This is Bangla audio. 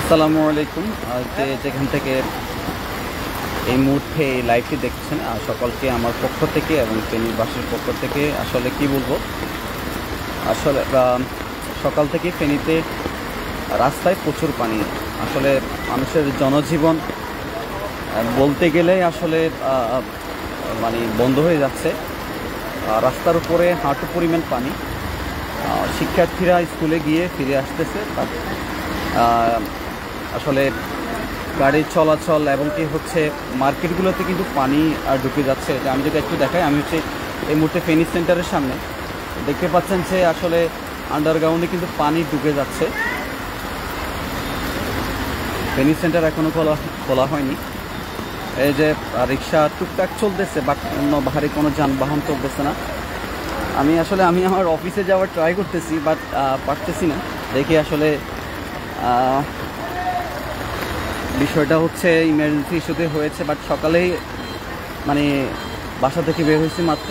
আসসালামু আলাইকুম। যেখান থেকে এই মুহূর্তে এই লাইভটি দেখছেন সকলকে আমার পক্ষ থেকে এবং ফেনীবাসীর পক্ষ থেকে আসলে কি বলবো, আসলে সকাল থেকে ফেনীতে রাস্তায় প্রচুর পানি। আসলে মানুষের জনজীবন বলতে গেলে আসলে মানে বন্ধ হয়ে যাচ্ছে। রাস্তার উপরে হাঁটু পরিমাণ পানি। শিক্ষার্থীরা স্কুলে গিয়ে ফিরে আসতেছে, আসলে গাড়ির চলাচল এবং কি হচ্ছে মার্কেটগুলোতে কিন্তু পানি ঢুকে যাচ্ছে। যে আমি যদি একটু দেখাই, আমি হচ্ছে এই মুহূর্তে ফেনী সেন্টারের সামনে দেখতে পাচ্ছেন যে আসলে আন্ডারগ্রাউন্ডে কিন্তু পানি ঢুকে যাচ্ছে। ফেনী সেন্টার এখনও খোলা হয়নি। এই যে রিক্সা টুকটাক চলতেছে, বাট অন্য ভারী কোনো যানবাহন চলতেছে না। আমি আমার অফিসে যাওয়ার ট্রাই করতেছি, বাট পারতেছি না। দেখি আসলে বিষয়টা হচ্ছে ইমার্জেন্সি ইস্যুতে হয়েছে, বাট সকালেই মানে বাসা থেকে বের হয়েছি মাত্র।